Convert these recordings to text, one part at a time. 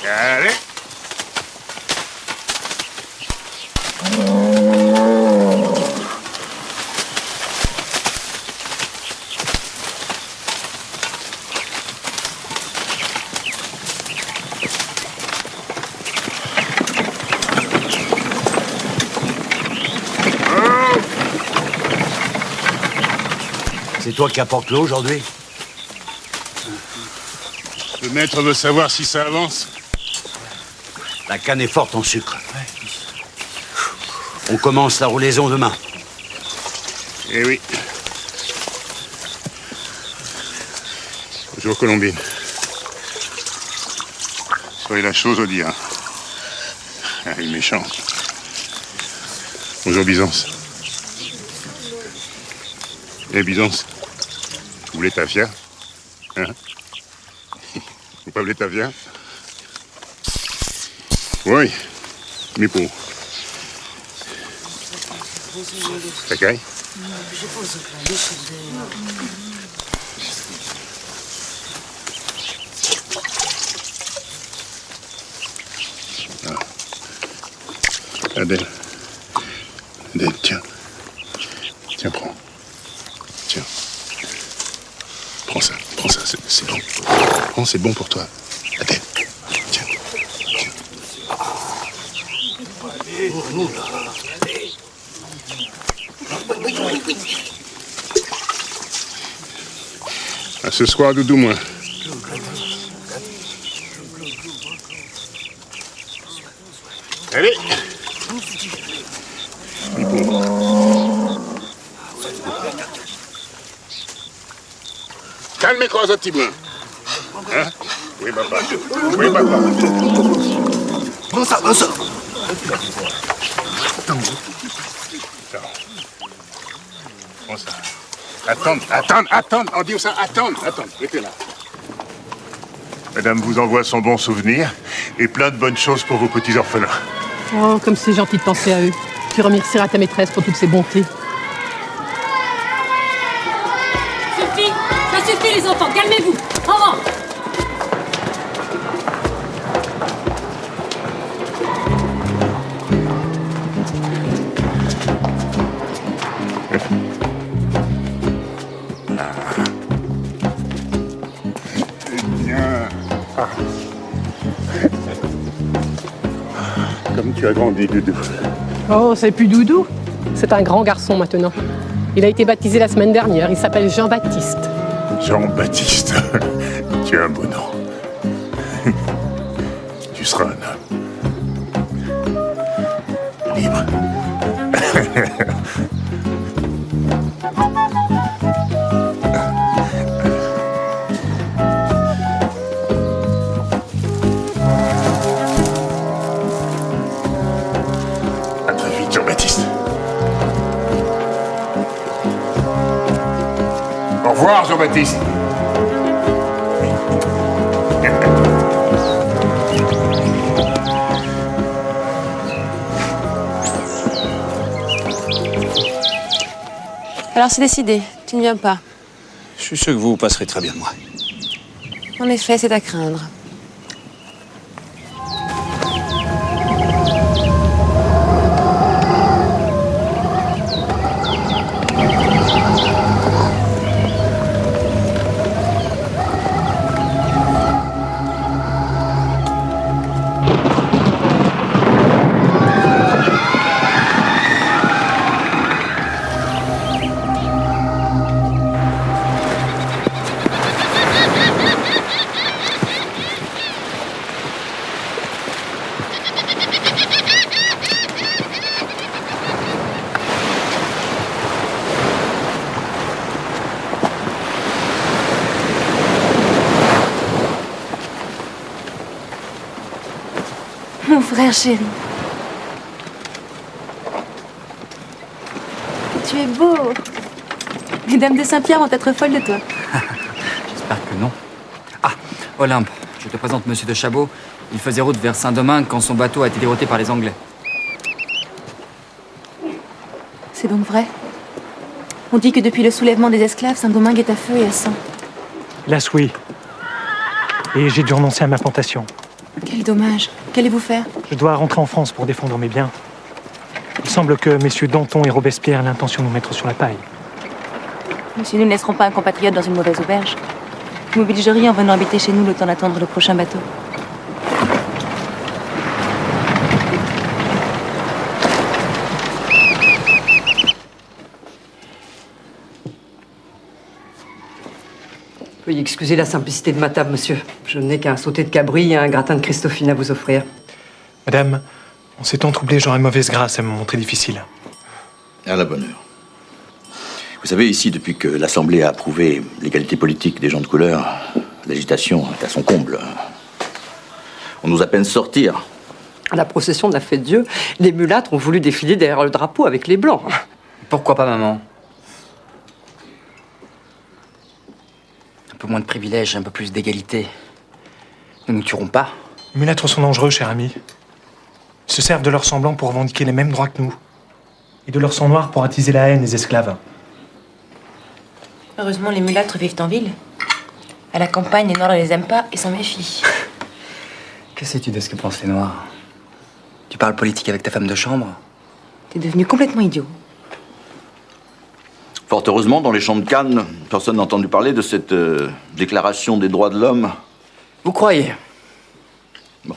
Allez. C'est toi qui apportes l'eau aujourd'hui? Le maître veut savoir si ça avance. La canne est forte en sucre. On commence la roulaison demain. Eh oui. Bonjour, Colombine. Soyez la chose au dire. Ah, il est méchant. Bonjour, Byzance. Eh, Byzance, vous voulez ta fière? Hein? Vous pas voulez ta fière? Oui, mais pour. Ta caille? Adèle. Adèle, tiens. Tiens, prends. Tiens. Prends ça, c'est bon. Prends, c'est bon pour toi. Adèle. Tiens. Tiens. À ce soir, doudou, moi. Allez. Calmez-vous, petit brin. Hein? Oui, papa. Oui, papa. Prends ça, prends ça. Prends ça. Attends. On dit ça, attends. Restez là. Madame vous envoie son bon souvenir et plein de bonnes choses pour vos petits orphelins. Oh, comme c'est gentil de penser à eux. Tu remercieras ta maîtresse pour toutes ses bontés. Ça suffit les enfants, calmez-vous. En rang. Comme tu as grandi, Doudou. Oh, c'est plus Doudou. C'est un grand garçon maintenant. Il a été baptisé la semaine dernière. Il s'appelle Jean-Baptiste. Jean-Baptiste. Tu as un beau nom. Tu seras un homme. Libre. À très vite, Jean-Baptiste. Au revoir, Jean-Baptiste. Alors c'est décidé, tu ne viens pas. Je suis sûr que vous passerez très bien, moi. En effet, c'est à craindre. Mon frère chéri. Tu es beau. Les dames de Saint-Pierre vont être folles de toi. J'espère que non. Ah, Olympe, je te présente Monsieur de Chabot. Il faisait route vers Saint-Domingue quand son bateau a été dérouté par les Anglais. C'est donc vrai. On dit que depuis le soulèvement des esclaves, Saint-Domingue est à feu et à sang. Hélas, oui. Et j'ai dû renoncer à ma plantation. Quel dommage. Qu'allez-vous faire? Je dois rentrer en France pour défendre mes biens. Il semble que messieurs Danton et Robespierre aient l'intention de nous mettre sur la paille. Monsieur, nous ne laisserons pas un compatriote dans une mauvaise auberge. Vous m'obligeriez en venant habiter chez nous le temps d'attendre le prochain bateau. Veuillez excuser la simplicité de ma table, monsieur. Je n'ai qu'un sauté de cabri et un gratin de Christophine à vous offrir. Madame, en ces temps troublés, j'aurais mauvaise grâce à me montrer difficile. À la bonne heure. Vous savez, ici, depuis que l'Assemblée a approuvé l'égalité politique des gens de couleur, l'agitation est à son comble. On nous a peine sortir. À la procession de la fête Dieu, les mulâtres ont voulu défiler derrière le drapeau avec les blancs. Pourquoi pas, maman? Un peu moins de privilèges, un peu plus d'égalité. Ne nous tuerons pas. Les mulâtres sont dangereux, cher ami. Ils se servent de leur sang blanc pour revendiquer les mêmes droits que nous. Et de leur sang noir pour attiser la haine des esclaves. Heureusement, les mulâtres vivent en ville. À la campagne, les Noirs ne les aiment pas et s'en méfient. Que sais-tu de ce que pensent les Noirs? Tu parles politique avec ta femme de chambre? T'es devenu complètement idiot. Fort heureusement, dans les champs de Cannes, personne n'a entendu parler de cette déclaration des droits de l'homme. Vous croyez? Bon.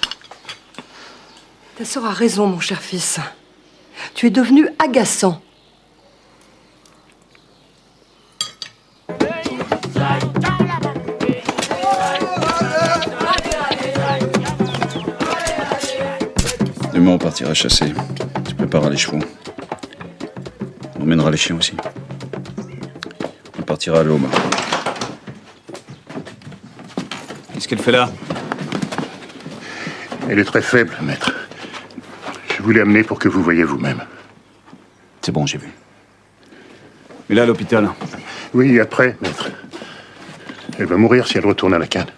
Ta sœur a raison, mon cher fils. Tu es devenu agaçant. Demain, on partira chasser. Tu prépareras les chevaux. On emmènera les chiens aussi. On partira à l'aube. Qu'est-ce qu'elle fait là? Elle est très faible, maître. Je vous l'ai amenée pour que vous voyiez vous-même. C'est bon, j'ai vu. Mais là, à l'hôpital. Oui, après, maître. Elle va mourir si elle retourne à la Canne.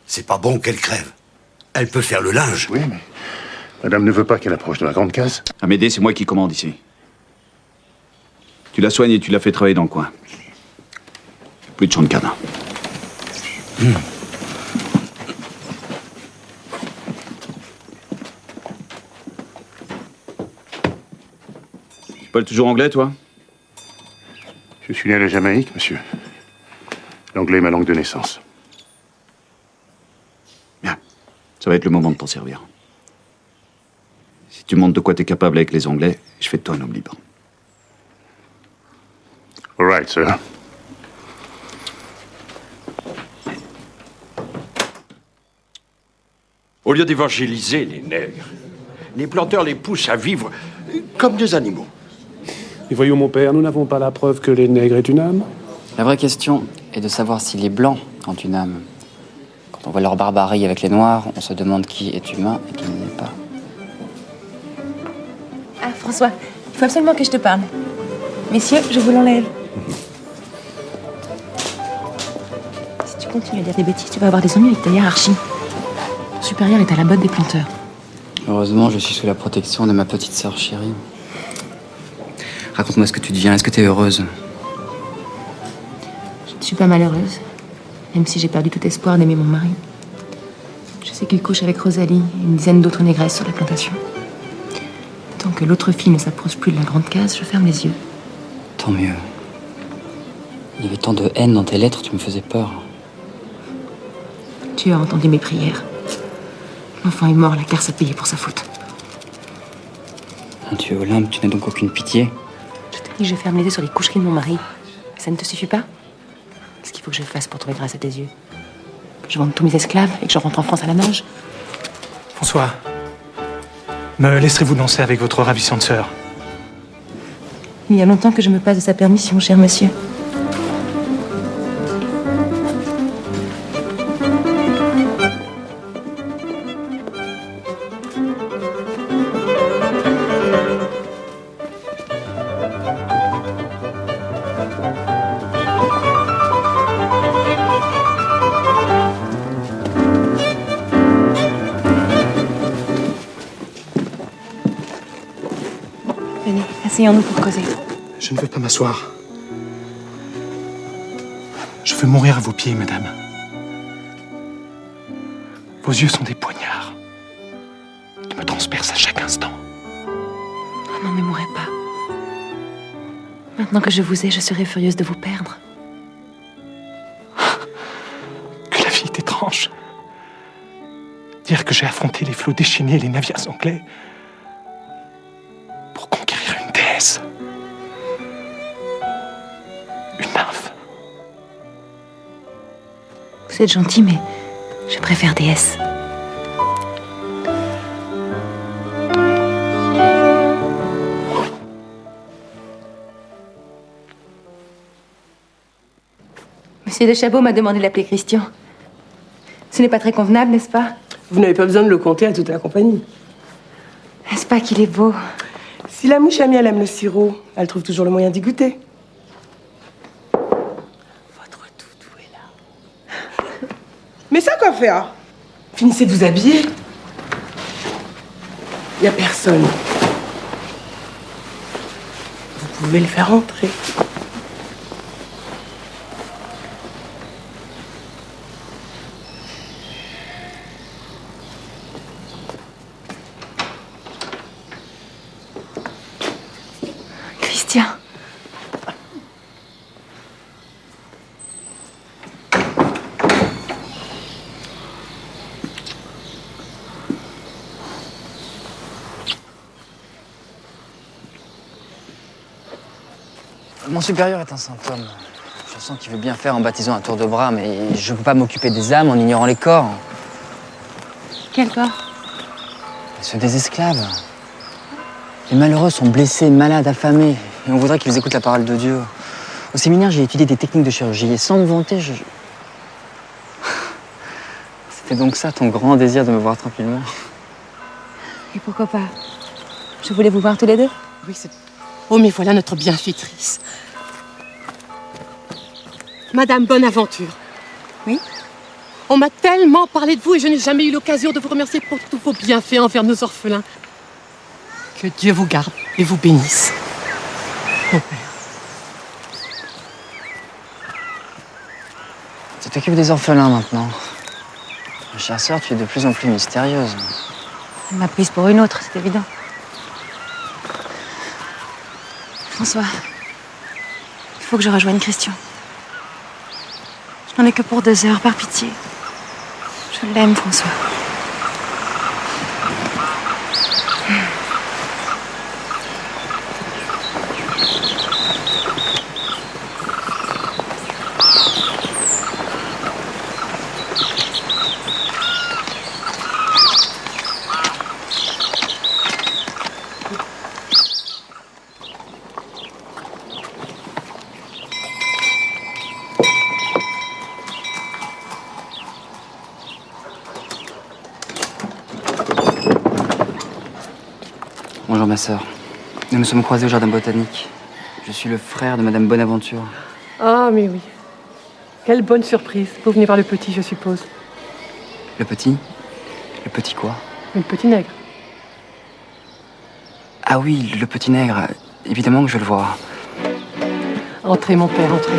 C'est pas bon qu'elle crève. Elle peut faire le linge. Oui, mais madame ne veut pas qu'elle approche de la grande case. Amédée, c'est moi qui commande ici. Tu la soignes et tu la fais travailler dans le coin. Plus de champ de canard. Tu parles toujours anglais, toi? Je suis né à la Jamaïque, monsieur. L'anglais est ma langue de naissance. Bien. Ça va être le moment de t'en servir. Si tu montres de quoi t'es capable avec les Anglais, je fais de toi un homme libre. All right, sir. Au lieu d'évangéliser les nègres, les planteurs les poussent à vivre comme des animaux. Et voyons, mon père, nous n'avons pas la preuve que les nègres aient une âme. La vraie question est de savoir si les Blancs ont une âme. Quand on voit leur barbarie avec les Noirs, on se demande qui est humain et qui ne l'est pas. Ah, François, il faut absolument que je te parle. Messieurs, je vous l'enlève. Si tu continues à dire des bêtises, tu vas avoir des ennuis avec ta hiérarchie. Ton supérieur est à la botte des planteurs. Heureusement, je suis sous la protection de ma petite sœur chérie. Raconte-moi ce que tu deviens. Est-ce que tu es heureuse? Je ne suis pas malheureuse, même si j'ai perdu tout espoir d'aimer mon mari. Je sais qu'il couche avec Rosalie et une dizaine d'autres négresses sur la plantation. Tant que l'autre fille ne s'approche plus de la grande case, je ferme les yeux. Tant mieux. Il y avait tant de haine dans tes lettres, tu me faisais peur. Tu as entendu mes prières. L'enfant est mort, la garce a payé pour sa faute. Mon Dieu, Olympe, tu n'as donc aucune pitié? Je te dis que je ferme les yeux sur les coucheries de mon mari. Ça ne te suffit pas? Qu'est-ce qu'il faut que je fasse pour trouver grâce à tes yeux? Que je vende tous mes esclaves et que je rentre en France à la nage? François, me laisserez-vous danser avec votre ravissante sœur? Il y a longtemps que je me passe de sa permission, cher monsieur. Venez, asseyons-nous pour causer. Je ne veux pas m'asseoir. Je veux mourir à vos pieds, madame. Vos yeux sont des poignards qui me transpercent à chaque instant. Oh non, ne mourrez pas. Maintenant que je vous ai, je serais furieuse de vous perdre. Que la vie est étrange. Dire que j'ai affronté les flots déchaînés et les navires anglais pour conquérir une déesse. Une nymphe. Vous êtes gentil, mais je préfère déesse. Monsieur de Chabot m'a demandé de l'appeler Christian. Ce n'est pas très convenable, n'est-ce pas? Vous n'avez pas besoin de le compter à toute la compagnie. N'est-ce pas qu'il est beau? Si la mouche amie, elle aime le sirop, elle trouve toujours le moyen d'y goûter. Votre doudou est là. Mais ça, quoi faire? Finissez de vous habiller. Il n'y a personne. Vous pouvez le faire entrer. Christian. Mon supérieur est un saint homme. Je sens qu'il veut bien faire en baptisant un tour de bras, mais je ne peux pas m'occuper des âmes en ignorant les corps. Quel corps? Ceux des esclaves. Les malheureux sont blessés, malades, affamés, et on voudrait qu'ils écoutent la parole de Dieu. Au séminaire, j'ai étudié des techniques de chirurgie, et sans me vanter, C'était donc ça ton grand désir de me voir tranquillement? Et pourquoi pas? Je voulais vous voir tous les deux. Oui, c'est... Oh, mais voilà notre bienfaitrice. Madame Bonaventure. Oui? On m'a tellement parlé de vous et je n'ai jamais eu l'occasion de vous remercier pour tous vos bienfaits envers nos orphelins. Que Dieu vous garde et vous bénisse. Mon père. Tu t'occupes des orphelins maintenant. Ma chère sœur, tu es de plus en plus mystérieuse. Elle m'a prise pour une autre, c'est évident. François, il faut que je rejoigne Christian. Je n'en ai que pour 2 heures, par pitié. Je l'aime, François. Bonjour ma sœur. Nous nous sommes croisés au jardin botanique. Je suis le frère de Madame Bonaventure. Ah, mais oui. Quelle bonne surprise. Vous venez voir le petit, je suppose. Le petit? Le petit quoi? Le petit nègre. Ah oui, le petit nègre. Évidemment que je vais le voir. Entrez, mon père, entrez.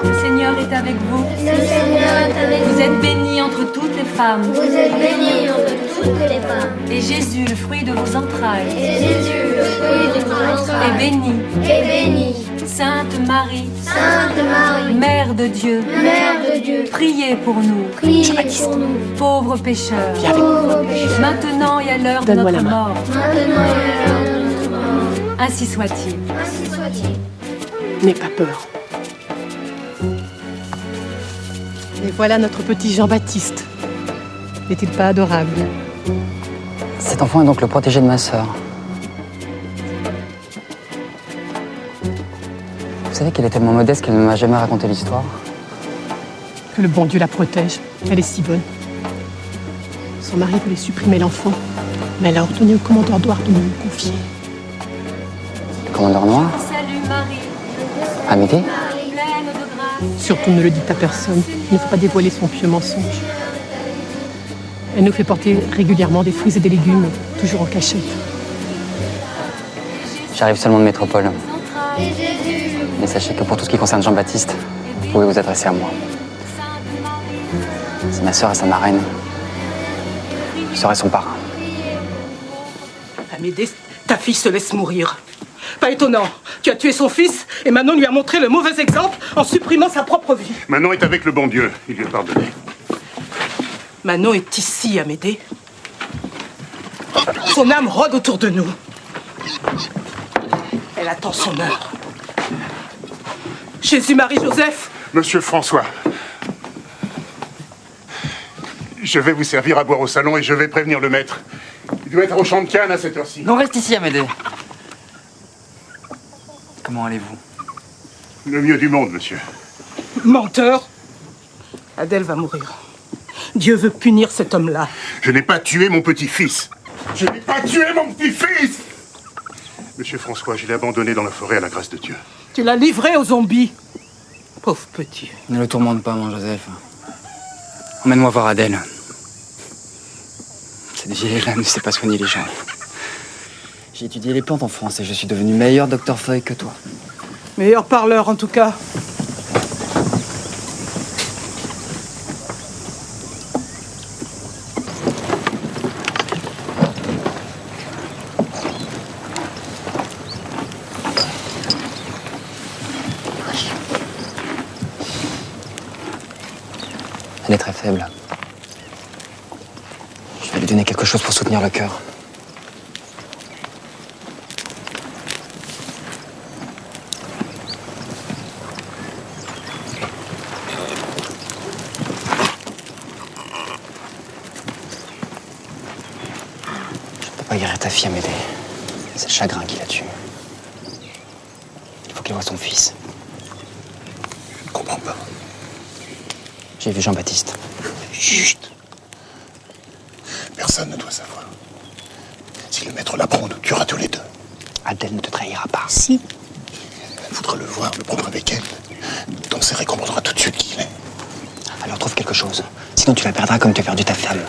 Le Seigneur est avec vous. Le Seigneur est avec vous. Vous êtes bénie entre toutes les femmes. Vous êtes bénie entre toutes les femmes. Et Jésus, le fruit de vos entrailles, Et Jésus, le fruit de vos est entrailles, béni. est béni. Sainte Marie, Sainte Marie, Mère de Dieu, Mère de Dieu, priez pour nous, priez pour nous, pauvres pécheurs, pauvres pécheurs, maintenant et à l'heure de Donne-moi notre la main. mort. maintenant et à l'heure de notre mort. Ainsi soit-il. Ainsi soit-il. N'aie pas peur. Et voilà notre petit Jean-Baptiste. N'est-il pas adorable? Cet enfant est donc le protégé de ma sœur. Vous savez qu'elle est tellement modeste qu'elle ne m'a jamais raconté l'histoire. Que le bon Dieu la protège. Elle est si bonne. Son mari voulait supprimer l'enfant, mais elle a ordonné au commandeur Noir de me le confier. Le commandeur Noir? Salut Marie, Amédée? pleine de grâce. Surtout ne le dites à personne. Il ne faut pas dévoiler son pieux mensonge. Elle nous fait porter régulièrement des fruits et des légumes, toujours en cachette. J'arrive seulement de métropole. Et sachez que pour tout ce qui concerne Jean-Baptiste, vous pouvez vous adresser à moi. C'est ma sœur et sa marraine. Je serai son parrain. Amédée, ta fille se laisse mourir. Pas étonnant. Tu as tué son fils et Manon lui a montré le mauvais exemple en supprimant sa propre vie. Manon est avec le bon Dieu. Il lui a pardonné. Manon est ici, Amédée. Son âme rôde autour de nous. Elle attend son heure. Jésus-Marie-Joseph. Monsieur François, je vais vous servir à boire au salon et je vais prévenir le maître. Il doit être au champ de canne à cette heure-ci. Non, reste ici, Amédée. Comment allez-vous? Le mieux du monde, monsieur. Menteur. Adèle va mourir. Dieu veut punir cet homme-là. Je n'ai pas tué mon petit-fils. Je n'ai pas tué mon petit-fils. Monsieur François, je l'ai abandonné dans la forêt à la grâce de Dieu. Tu l'as livré aux zombies. Pauvre petit. Ne le tourmente pas, mon Joseph. Emmène-moi voir Adèle. Cette vieille-là ne sait pas soigner les gens. J'ai étudié les plantes en France et je suis devenu meilleur docteur Feuille que toi. Meilleur parleur, en tout cas. Elle est très faible. Je vais lui donner quelque chose pour soutenir le cœur. Je ne peux pas guérir ta fille, Amédée. C'est le chagrin qui la tue. Il faut qu'elle voie son fils. Je ne comprends pas. J'ai vu Jean-Baptiste. Chut. Personne ne doit savoir. Si le maître l'apprend, on nous tuera tous les deux. Adèle ne te trahira pas. Si. Elle voudra le voir, le prendre avec elle. Donc Céré comprendra tout de suite qui il est. Alors trouve quelque chose. Sinon tu la perdras comme tu as perdu ta femme.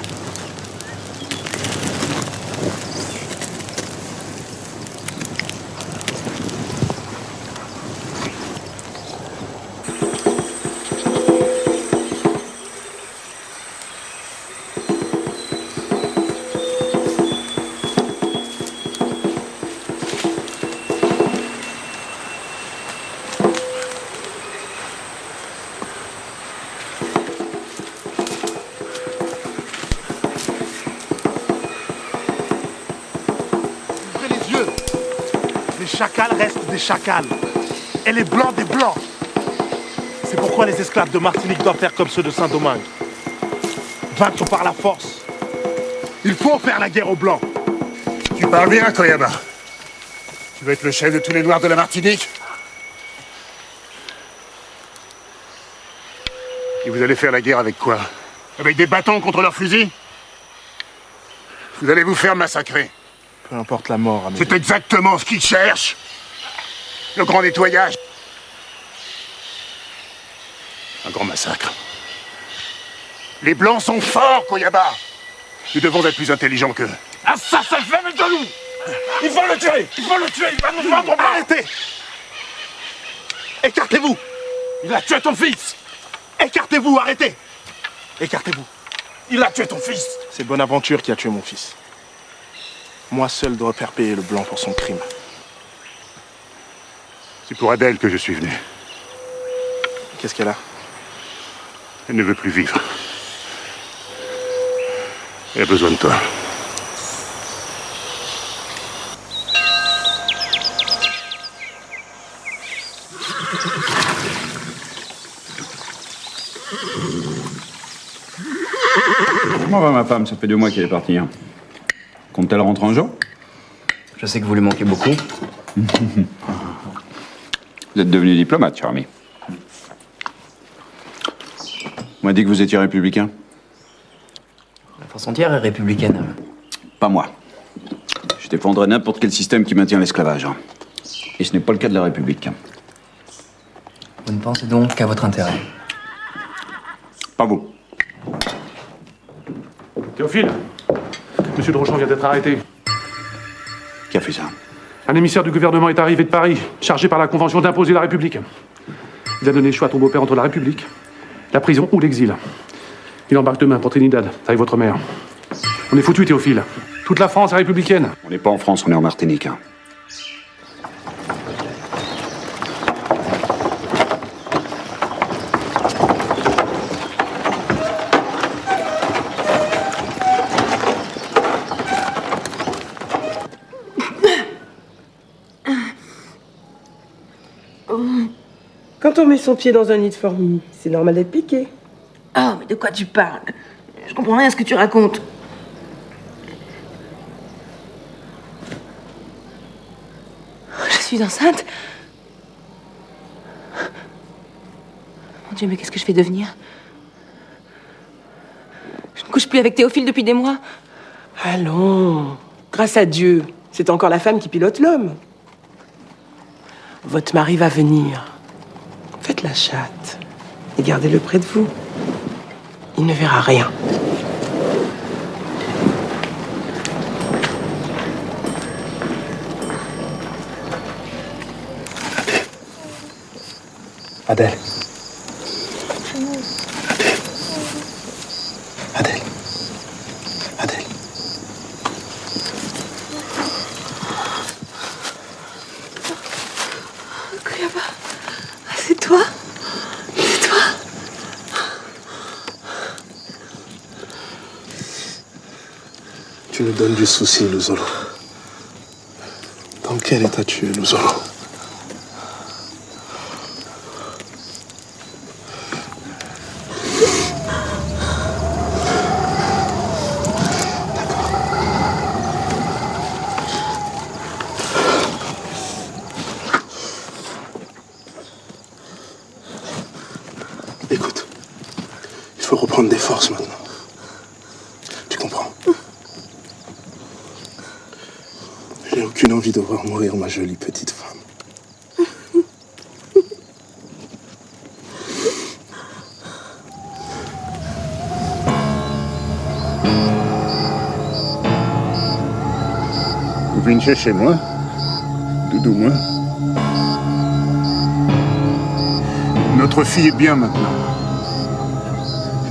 Les chacals restent des chacals. Et les blancs des blancs. C'est pourquoi les esclaves de Martinique doivent faire comme ceux de Saint-Domingue. Vaincre par la force. Il faut faire la guerre aux blancs. Tu parles bien, Koyaba. Tu veux être le chef de tous les Noirs de la Martinique? Et vous allez faire la guerre avec quoi? Avec des bâtons contre leurs fusils? Vous allez vous faire massacrer. Peu importe la mort, Amédée. C'est exactement ce qu'ils cherchent. Le grand nettoyage. Un grand massacre. Les Blancs sont forts, Koyaba. Nous devons être plus intelligents qu'eux. Assassin, fais de nous. Il faut le tuer. Il faut le tuer. Il va nous vendre. Arrêtez. Écartez-vous. Il a tué ton fils. Écartez-vous, arrêtez. Écartez-vous. Il a tué ton fils. C'est Bonaventure qui a tué mon fils. Moi seul dois faire payer le blanc pour son crime. C'est pour Adèle que je suis venu. Qu'est-ce qu'elle a? Elle ne veut plus vivre. Elle a besoin de toi. Comment va ma femme? Ça fait 2 mois qu'elle est partie. Hein. Compte-t-elle rentrer un jour? Je sais que vous lui manquez beaucoup. Vous êtes devenu diplomate, cher ami. On m'a dit que vous étiez républicain. La France entière est républicaine. Pas moi. Je défendrai n'importe quel système qui maintient l'esclavage. Hein. Et ce n'est pas le cas de la République. Vous ne pensez donc qu'à votre intérêt? Pas vous. Théophile, Monsieur Drochamp vient d'être arrêté. Qui a fait ça? Un émissaire du gouvernement est arrivé de Paris, chargé par la Convention d'imposer la République. Il a donné le choix à ton beau-père entre la République, la prison ou l'exil. Il embarque demain pour Trinidad, avec votre mère. On est foutu, Théophile. Toute la France est républicaine. On n'est pas en France, on est en Martinique. Hein. Quand on met son pied dans un nid de fourmis, c'est normal d'être piqué. Oh, mais de quoi tu parles? Je comprends rien à ce que tu racontes. Je suis enceinte. Mon Dieu, mais qu'est-ce que je vais devenir? Je ne couche plus avec Théophile depuis des mois. Allons, grâce à Dieu, c'est encore la femme qui pilote l'homme. Votre mari va venir. Faites la chatte et gardez-le près de vous. Il ne verra rien. Adèle. Adèle. Adèle. Kouyaba, c'est toi? C'est toi? Tu nous donnes du souci, Luzolo. Dans quel état tu es, Luzolo? Écoute, il faut reprendre des forces maintenant. Tu comprends? Je n'ai aucune envie de voir mourir ma jolie petite femme. Vous venez chez moi, Doudou, moi. Notre fille est bien maintenant.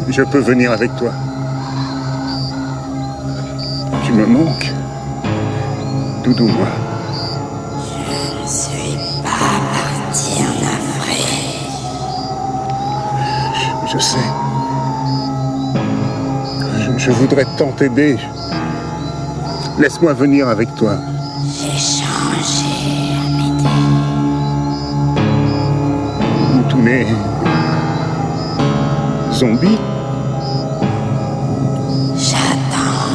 Je peux venir avec toi. Tu me manques, Doudou, moi. Je ne suis pas parti en Afrique. Je sais. Je voudrais tant t'aider. Laisse-moi venir avec toi. J'ai changé, Amédée. Moutoune. Zombie. J'attends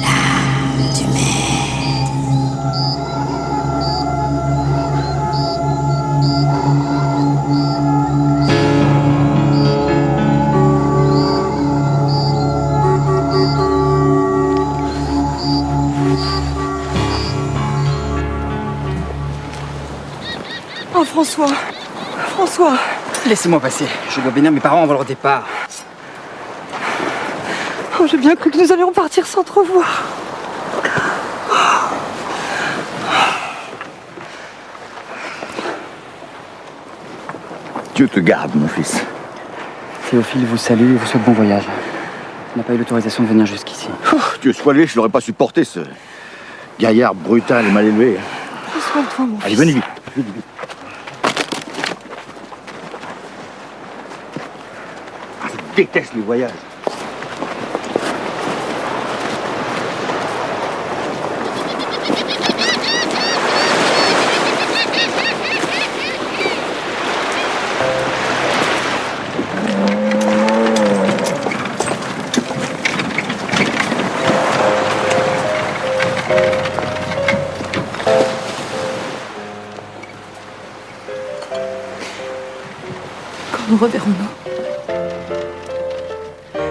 l'âme du maître. Oh, François. François. Laissez-moi passer. Je dois bénir mes parents avant leur départ. Oh, j'ai bien cru que nous allions partir sans te revoir. Dieu te garde, mon fils. Théophile vous salue et vous souhaite bon voyage. On n'a pas eu l'autorisation de venir jusqu'ici. Dieu soit loué, je l'aurais pas supporté, ce gaillard brutal et mal élevé. Prends soin de toi, mon Allez, fils. venez vite. Vite, vite. Ah, je déteste les voyages. Quand nous reverrons-nous?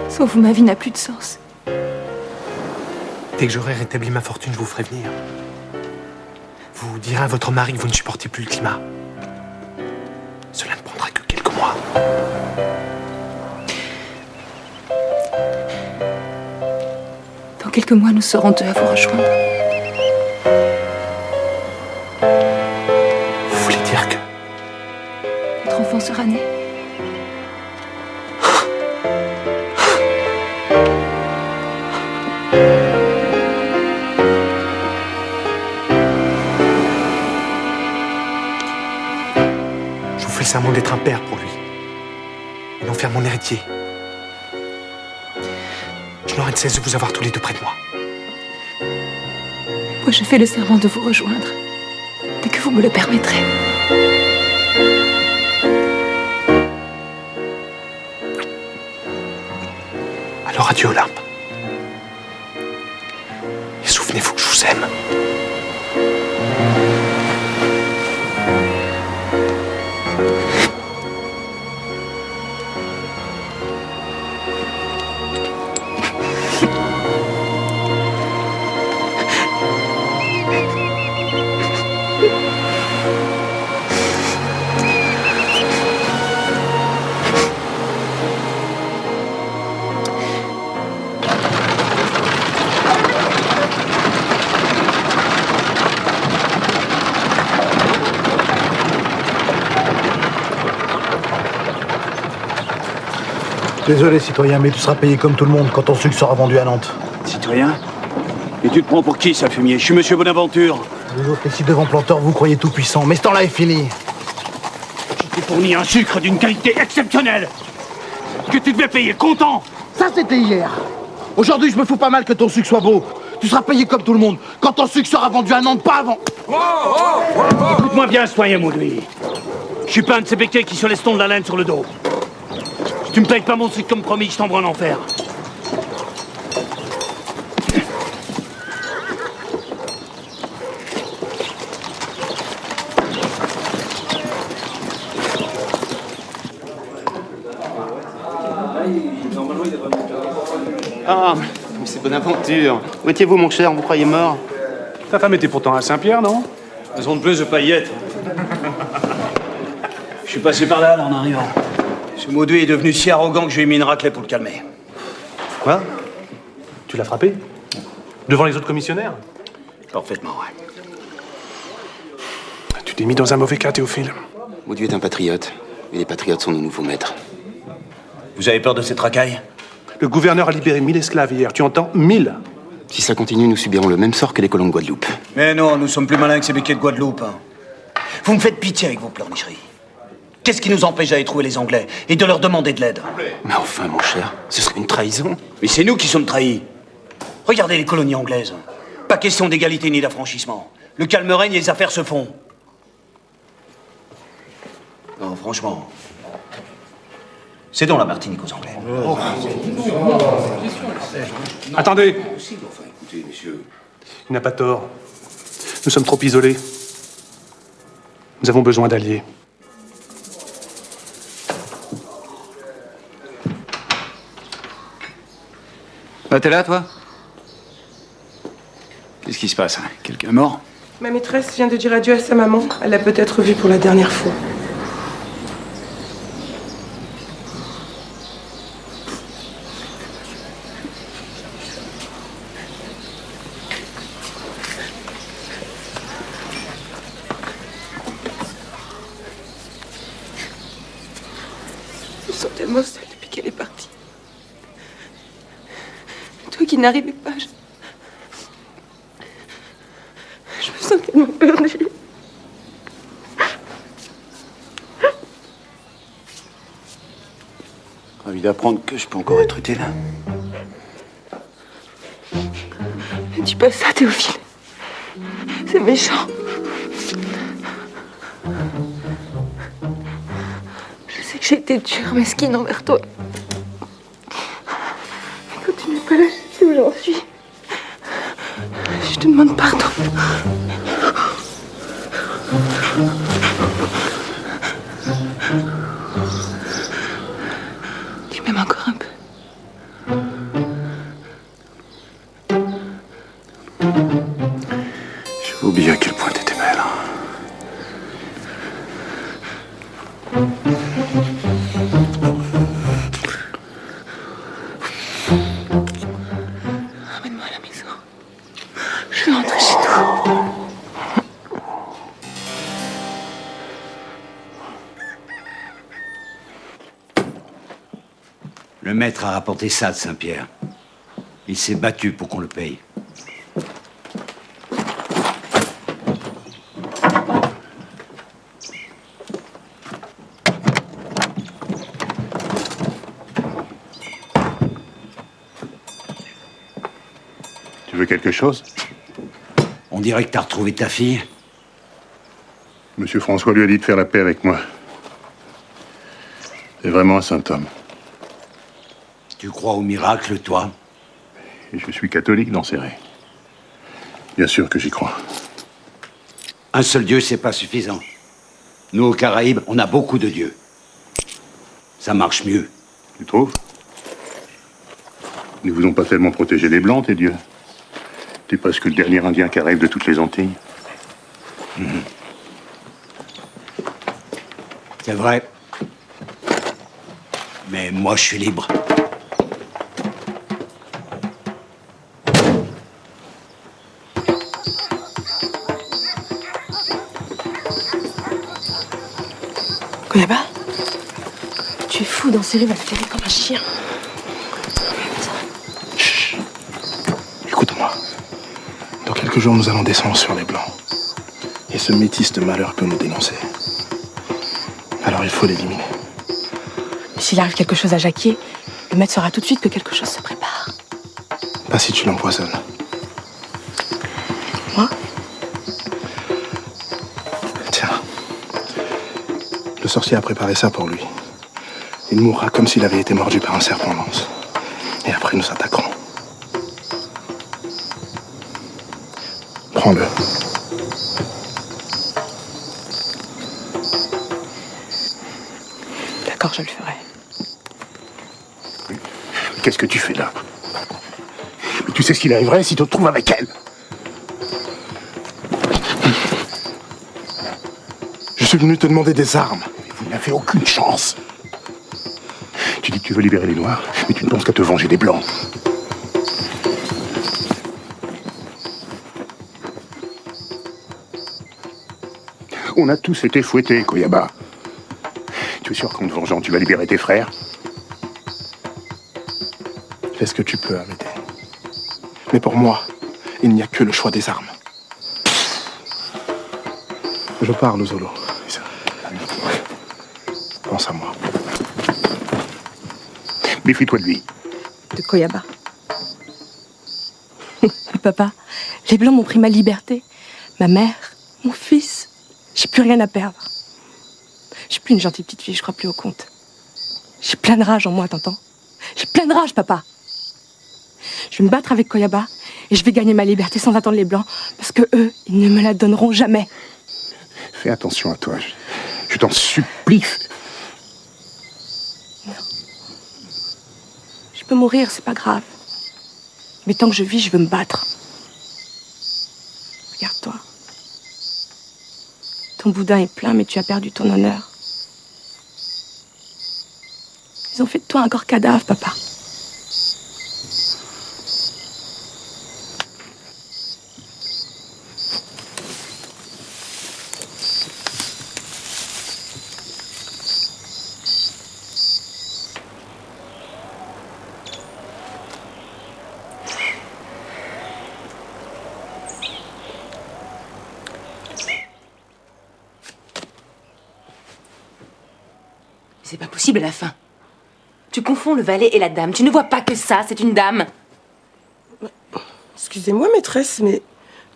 Sans vous, ma vie n'a plus de sens. Dès que j'aurai rétabli ma fortune, je vous ferai venir. Vous direz à votre mari que vous ne supportez plus le climat. Cela ne prendra que quelques mois. Dans quelques mois, nous serons deux à vous rejoindre. notre enfant sera né. Je vous fais le serment d'être un père pour lui. Et d'en faire mon héritier. Je n'aurai de cesse de vous avoir tous les deux près de moi. Moi, je fais le serment de vous rejoindre, dès que vous me le permettrez. Alors adieu Olympe. Et souvenez-vous que je vous aime. Désolé, citoyen, mais tu seras payé comme tout le monde quand ton sucre sera vendu à Nantes. Citoyen? Et tu te prends pour qui, ça, fumier? Je suis Monsieur Bonaventure. Vous autres, ici devant Planteur, vous croyez tout puissant, mais ce temps-là est fini. Je t'ai fourni un sucre d'une qualité exceptionnelle que tu devais payer content. Ça, c'était hier. Aujourd'hui, je me fous pas mal que ton sucre soit beau. Tu seras payé comme tout le monde quand ton sucre sera vendu à Nantes, pas avant. Écoute-moi bien, citoyen Mauduit. Je suis pas un de ces béquets qui se laissent tondre la laine sur le dos. Si tu me payes pas mon sucre comme promis, je t'envoie en enfer. Ah, mais c'est Bonaventure. Où étiez-vous, mon cher? Vous croyez mort? Ta femme était pourtant à Saint-Pierre, non? Raison de plus de pas y être. Je suis passé par là, en arrivant. Ce Mauduit est devenu si arrogant que je lui ai mis une raclée pour le calmer. Quoi? Tu l'as frappé? Devant les autres commissionnaires? Parfaitement, ouais. Tu t'es mis dans un mauvais cas, Théophile. Mauduit est un patriote. Et les patriotes sont nos nouveaux maîtres. Vous avez peur de cette racaille? Le gouverneur a libéré 1000 esclaves hier, tu entends? 1000! Si ça continue, nous subirons le même sort que les colons de Guadeloupe. Mais non, nous sommes plus malins que ces béquets de Guadeloupe. Hein. Vous me faites pitié avec vos pleurnicheries. Qu'est-ce qui nous empêche d'aller trouver les Anglais et de leur demander de l'aide? Mais enfin, mon cher, ce serait une trahison. Mais c'est nous qui sommes trahis. Regardez les colonies anglaises. Pas question d'égalité ni d'affranchissement. Le calme règne et les affaires se font. Non, franchement. C'est dans la Martinique aux Anglais. Attendez! Il n'a pas tort. Nous sommes trop isolés. Nous avons besoin d'alliés. Ah, t'es là, toi? Qu'est-ce qui se passe? Quelqu'un est mort? Ma maîtresse vient de dire adieu à sa maman. Elle l'a peut-être vue pour la dernière fois. Je me sens tellement seule depuis qu'elle est partie. Toi qui n'arrivais pas, je me sens tellement perdue. Ravi d'apprendre que je peux encore être utile. Ne dis pas ça, Théophile. C'est méchant. Je sais que j'ai été dure, mesquine envers toi. Mais quand tu n'es pas là, je sais où j'en suis. Je te demande pardon. Tu m'aimes encore un peu. J'ai oublié à quel point t'étais belle. Ramène-moi à la maison. Je vais rentrer chez nous. Le maître a rapporté ça de Saint-Pierre. Il s'est battu pour qu'on le paye. Tu veux quelque chose? On dirait que t'as retrouvé ta fille. Monsieur François lui a dit de faire la paix avec moi. C'est vraiment un saint homme. Tu crois au miracle, toi? Et je suis catholique dans ces règles. Bien sûr que j'y crois. Un seul Dieu, c'est pas suffisant. Nous, aux Caraïbes, on a beaucoup de dieux. Ça marche mieux. Tu trouves? Ils ne vous ont pas tellement protégé des Blancs, tes dieux. T'es presque le dernier Indien caraïbe de toutes les Antilles. C'est vrai. Mais moi, je suis libre. Koyaba, tu es fou danser les valférés comme un chien. Chut. Écoute-moi. Dans quelques jours, nous allons descendre sur les Blancs. Et ce métis de malheur peut nous dénoncer. Alors il faut l'éliminer. S'il arrive quelque chose à Jacquier, le maître saura tout de suite que quelque chose se prépare. Pas si tu l'empoisonnes. Moi? Tiens. Le sorcier a préparé ça pour lui. Il mourra comme s'il avait été mordu par un serpent-lance. Et après, nous attaquerons. Prends-le. D'accord, je le ferai. Qu'est-ce que tu fais là? Mais tu sais ce qu'il arriverait si tu te trouves avec elle? Je suis venu te demander des armes. Vous n'avez aucune chance. Tu dis que tu veux libérer les Noirs, mais tu ne penses qu'à te venger des Blancs. On a tous été fouettés, Koyaba. Tu es sûr qu'en te vengeant, tu vas libérer tes frères? Fais ce que tu peux, Amédée. Mais pour moi, il n'y a que le choix des armes. Je parle, Zolo. Pense à moi. Méfie-toi de lui. De Koyaba. Papa, les Blancs m'ont pris ma liberté, ma mère, mon fils. J'ai plus rien à perdre. Je suis plus une gentille petite fille, je crois plus au compte. J'ai plein de rage en moi, t'entends? J'ai plein de rage, papa. Je vais me battre avec Koyaba et je vais gagner ma liberté sans attendre les Blancs, parce que eux, ils ne me la donneront jamais. Fais attention à toi. Je t'en supplie. Non. Je peux mourir, c'est pas grave. Mais tant que je vis, je veux me battre. Regarde-toi. Ton boudin est plein, mais tu as perdu ton honneur. Ils ont fait de toi un corps cadavre, papa. C'est pas possible à la fin. Tu confonds le valet et la dame. Tu ne vois pas que ça, c'est une dame. Excusez-moi, maîtresse, mais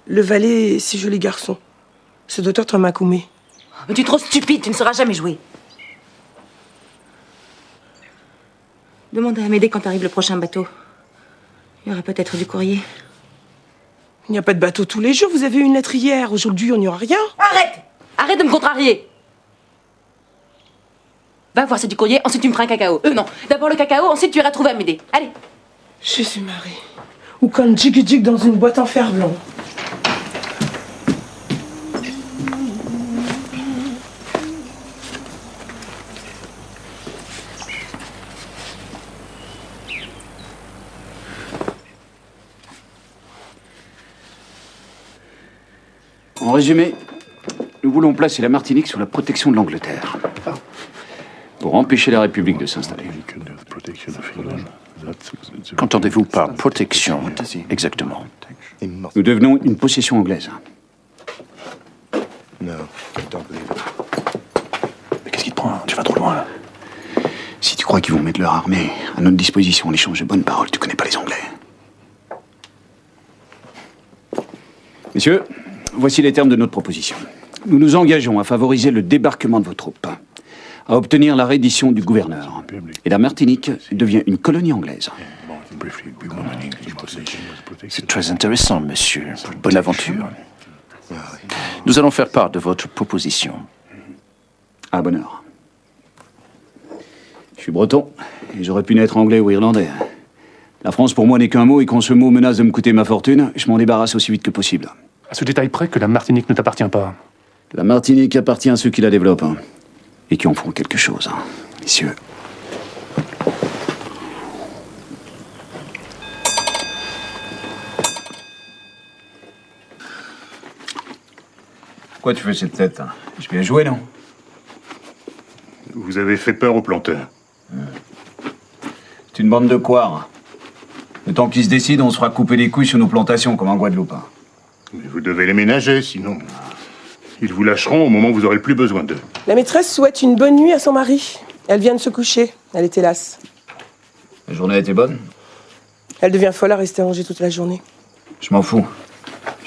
le valet, c'est joli garçon. Ce doit être un Makoumé. Mais tu es trop stupide, tu ne sauras jamais jouer. Demande à Amédée quand arrive le prochain bateau. Il y aura peut-être du courrier. Il n'y a pas de bateau tous les jours. Vous avez eu une lettre hier. Aujourd'hui, on n'y aura rien. Arrête! Arrête de me contrarier. Va voir, c'est du courrier, ensuite tu me feras un cacao. Non. D'abord le cacao, ensuite tu iras trouver Amédée. Allez. Jésus-Marie. Ou comme Jig dans une boîte en fer blanc. En résumé, nous voulons placer la Martinique sous la protection de l'Angleterre. Pour empêcher la République de s'installer. Qu'entendez-vous par protection, exactement? Nous devenons une possession anglaise. Mais qu'est-ce qui te prend? Tu vas trop loin. Si tu crois qu'ils vont mettre leur armée à notre disposition en échange de bonnes paroles, tu connais pas les Anglais. Messieurs, voici les termes de notre proposition. Nous nous engageons à favoriser le débarquement de vos troupes, à obtenir la reddition du gouverneur. Et la Martinique devient une colonie anglaise. C'est très intéressant, monsieur. Bonne aventure. Nous allons faire part de votre proposition. À bonne heure. Je suis breton, et j'aurais pu naître anglais ou irlandais. La France, pour moi, n'est qu'un mot, et quand ce mot menace de me coûter ma fortune, je m'en débarrasse aussi vite que possible. À ce détail près que la Martinique ne t'appartient pas. La Martinique appartient à ceux qui la développent, hein, et qui en font quelque chose, hein, messieurs. Pourquoi tu fais cette tête, hein? Je viens jouer, non? Vous avez fait peur aux planteurs. C'est une bande de couards. Le temps qu'ils se décident, on se fera couper les couilles sur nos plantations, comme en Guadeloupe. Mais vous devez les ménager, sinon... Ils vous lâcheront au moment où vous aurez le plus besoin d'eux. La maîtresse souhaite une bonne nuit à son mari. Elle vient de se coucher. Elle était lasse. La journée a été bonne? Elle devient folle à rester rangée toute la journée. Je m'en fous.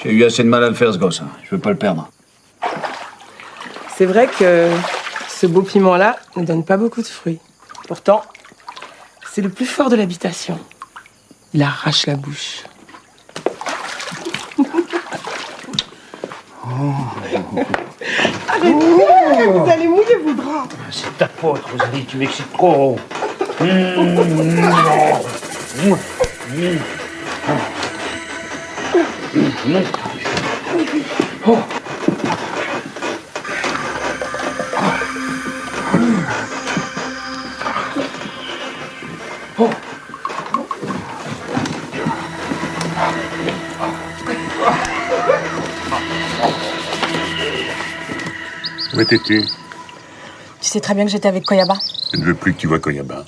J'ai eu assez de mal à le faire, ce gosse. Je veux pas le perdre. C'est vrai que ce beau piment-là ne donne pas beaucoup de fruits. Pourtant, c'est le plus fort de l'habitation. Il arrache la bouche. Arrêtez, vous allez mouiller vos draps. C'est ta faute, Rosalie, tu m'excites trop. Oh. Oh. Où étais-tu? Tu sais très bien que j'étais avec Koyaba. Je ne veux plus que tu vois Koyaba.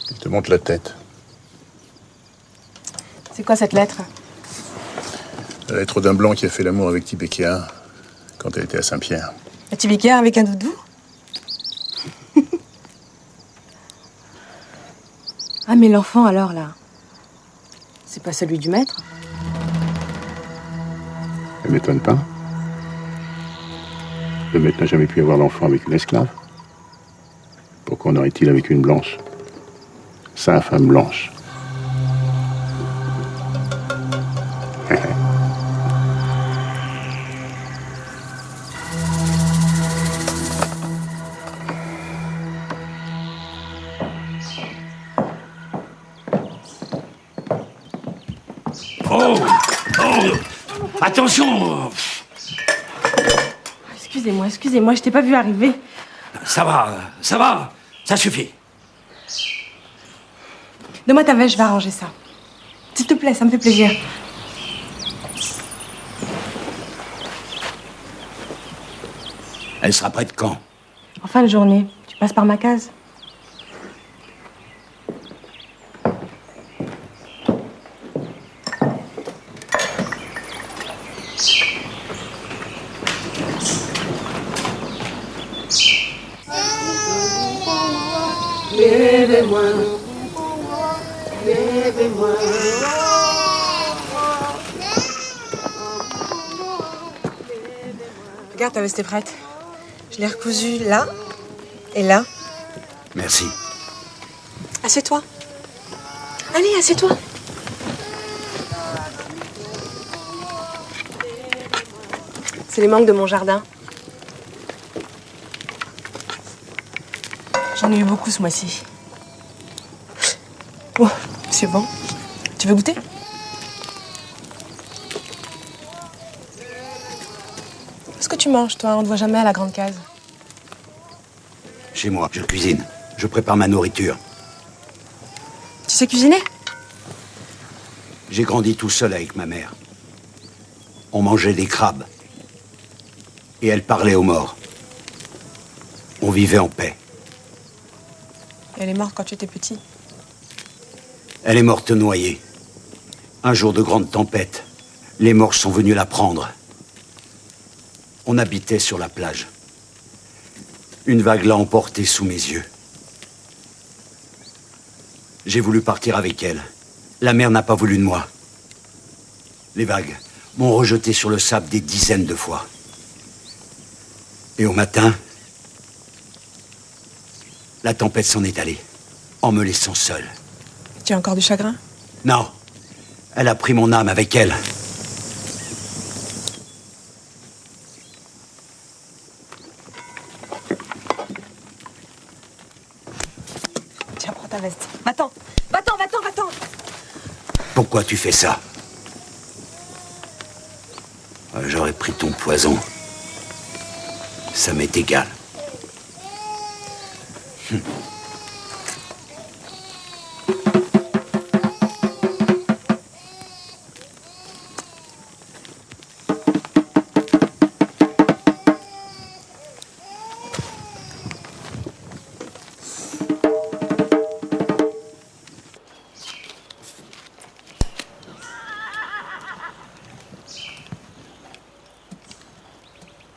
Il te monte la tête. C'est quoi cette lettre? La lettre d'un blanc qui a fait l'amour avec Tibékia quand elle était à Saint-Pierre. La Tibékia avec un doudou? Ah, mais l'enfant alors, là, c'est pas celui du maître? Ça m'étonne pas. Le maître n'a jamais pu avoir d'enfant avec une esclave. Pourquoi en aurait-il avec une blanche? Sa femme blanche. Oh! Oh! Attention! Excusez-moi, je t'ai pas vu arriver. Ça va, ça suffit. Donne-moi ta veste, je vais arranger ça. S'il te plaît, ça me fait plaisir. Elle sera prête quand? En fin de journée, tu passes par ma case. Levez-moi, levez-moi. Regarde, ta veste est prête. Je l'ai recousue là et là. Merci. Assieds-toi. Allez, assieds-toi. C'est les mangues de mon jardin. J'en ai eu beaucoup ce mois-ci. Oh, c'est bon. Tu veux goûter? Qu'est-ce que tu manges, toi? On ne te voit jamais à la grande case. Chez moi, je cuisine. Je prépare ma nourriture. Tu sais cuisiner? J'ai grandi tout seul avec ma mère. On mangeait des crabes. Et elle parlait aux morts. On vivait en paix. Elle est morte quand tu étais petit. Elle est morte noyée. Un jour de grande tempête, les morches sont venus la prendre. On habitait sur la plage. Une vague l'a emportée sous mes yeux. J'ai voulu partir avec elle. La mer n'a pas voulu de moi. Les vagues m'ont rejeté sur le sable des dizaines de fois. Et au matin, la tempête s'en est allée, en me laissant seul. Tu as encore du chagrin? Non, elle a pris mon âme avec elle. Tiens, prends ta veste. Va-t'en, va-t'en, va-t'en, va-t'en. Pourquoi tu fais ça? J'aurais pris ton poison. Ça m'est égal.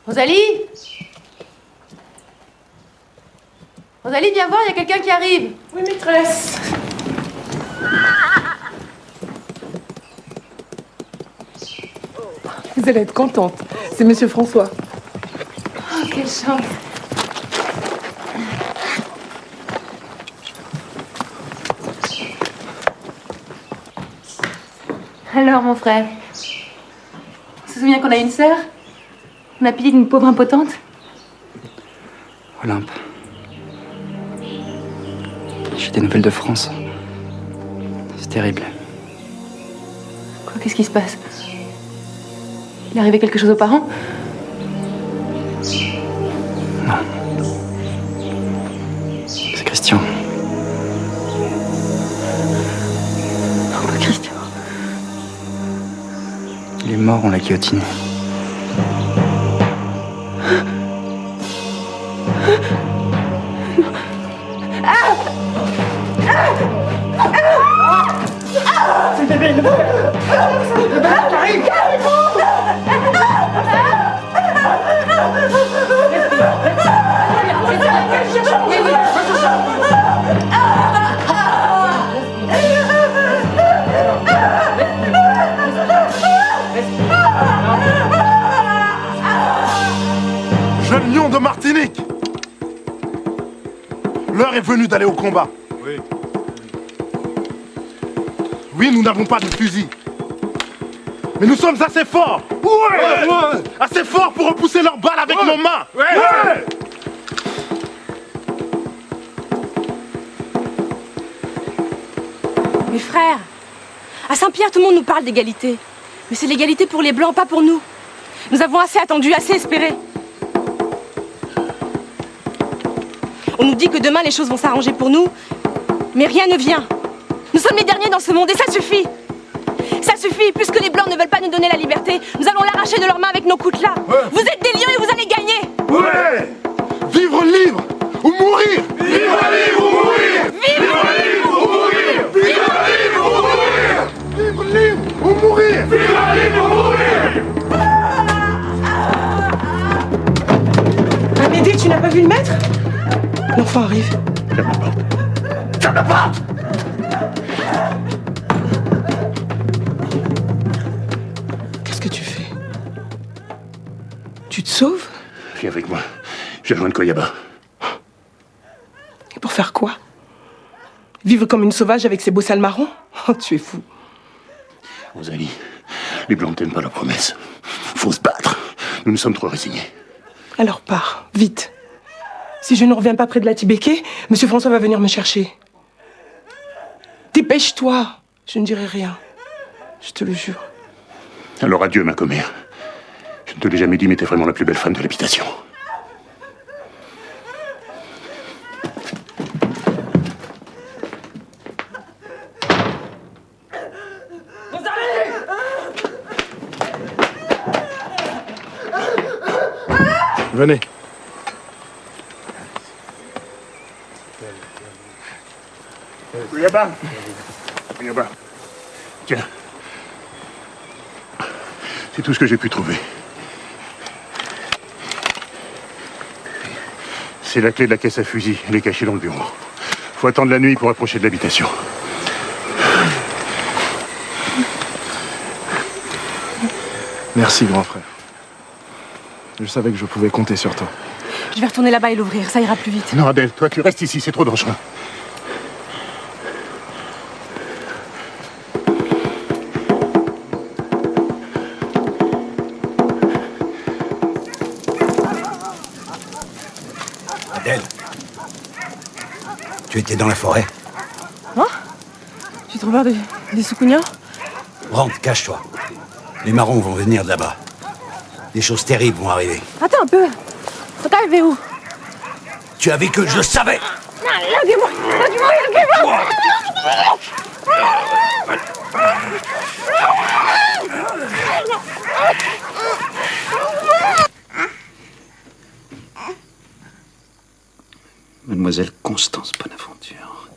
Rosalie? Rosalie, viens voir, il y a quelqu'un qui arrive. Oui, maîtresse. Vous allez être contente. C'est Monsieur François. Oh, quelle chance. Alors, mon frère, on se souvient qu'on a une sœur? On a pitié d'une pauvre impotente? Olympe. J'ai des nouvelles de France. C'est terrible. Quoi, qu'est-ce qui se passe? Il est arrivé quelque chose aux parents? Non. C'est Christian. Pourquoi Christian? Il est mort, on l'a guillotiné. C'est le bébé, le bébé! Le bébé qui arrive! Jeune lion de Martinique! L'heure est venue d'aller au combat. Oui. Oui, nous n'avons pas de fusil. Mais nous sommes assez forts. Ouais. Assez forts pour repousser leurs balles avec nos mains. Ouais. Mes frères, à Saint-Pierre, tout le monde nous parle d'égalité. Mais c'est l'égalité pour les Blancs, pas pour nous. Nous avons assez attendu, assez espéré. On nous dit que demain, les choses vont s'arranger pour nous, mais rien ne vient. Nous sommes les derniers dans ce monde et ça suffit. Ça suffit, puisque les Blancs ne veulent pas nous donner la liberté, nous allons l'arracher de leurs mains avec nos coutelas. Ouais. Vous êtes des lions et vous allez gagner. Ouais. Vivre libre ou mourir. Vivre libre ou mourir. Vivre libre ou mourir. Vivre libre ou mourir. Vivre libre ou mourir. Vivre libre ou mourir. Amédée, tu n'as pas vu le maître? L'enfant arrive. Ferme la porte. Ferme la porte. Qu'est-ce que tu fais? Tu te sauves? Viens avec moi. Je vais rejoindre Koyaba. Et pour faire quoi? Vivre comme une sauvage avec ces beaux sales marrons? Oh, tu es fou. Rosalie, les Blancs ne tiennent pas leurs promesses. Faut se battre. Nous nous sommes trop résignés. Alors pars, vite. Si je ne reviens pas près de la Tibéké, Monsieur François va venir me chercher. Dépêche-toi. Je ne dirai rien. Je te le jure. Alors adieu, ma commère. Je ne te l'ai jamais dit, mais t'es vraiment la plus belle femme de l'habitation. Venez. Bouillaba. Bouillaba. Tiens. C'est tout ce que j'ai pu trouver. C'est la clé de la caisse à fusil. Elle est cachée dans le bureau. Faut attendre la nuit pour approcher de l'habitation. Merci, grand frère. Je savais que je pouvais compter sur toi. Je vais retourner là-bas et l'ouvrir, ça ira plus vite. Non, Adèle, toi, tu restes ici, c'est trop dangereux. Adèle, tu étais dans la forêt. Hein? Tu trouves des soucougnards? Rentre, cache-toi. Les marrons vont venir de là-bas. Des choses terribles vont arriver. Attends un peu. T'es arrivé où? Tu as vu que je le savais. Larguez-moi! Larguez-moi! Mademoiselle Constance Bonaventure.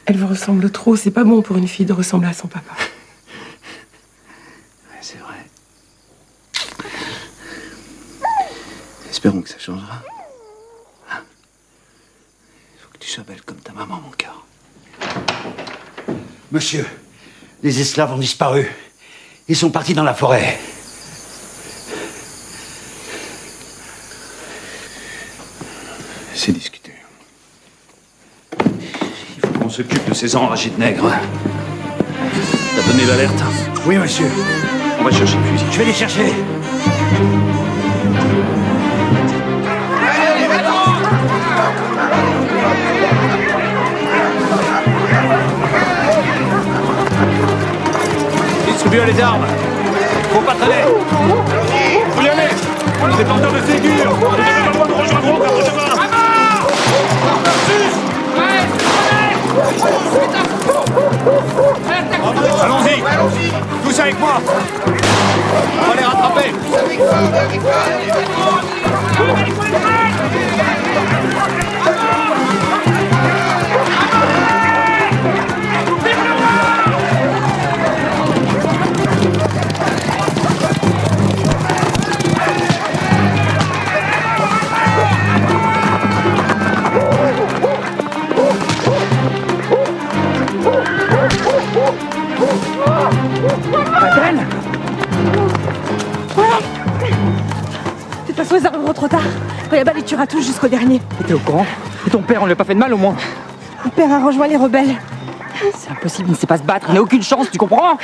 Elle vous ressemble trop, c'est pas bon pour une fille de ressembler à son papa. Ouais, c'est vrai. Espérons que ça changera. Hein? Il faut que tu sois belle comme ta maman, mon cœur. Monsieur, les esclaves ont disparu. Ils sont partis dans la forêt. C'est discuté. Il faut qu'on s'occupe de ces enragés de nègres. T'as donné l'alerte? Oui, monsieur. On va chercher le fusil. Je vais les chercher. Distribuez les armes. Faut pas traîner. Faut y aller. Les porteurs de Ségur. Vous avez le droit de rejoindre après-demain. Allons-y. Tous avec moi. On va les rattraper. Adèle! De toute façon, ils arriveront trop tard. Bouillaba les tuera tous jusqu'au dernier. T'es au courant? Et ton père, on lui a pas fait de mal au moins? Mon père a rejoint les rebelles. C'est impossible, il ne sait pas se battre, il n'a aucune chance, tu comprends?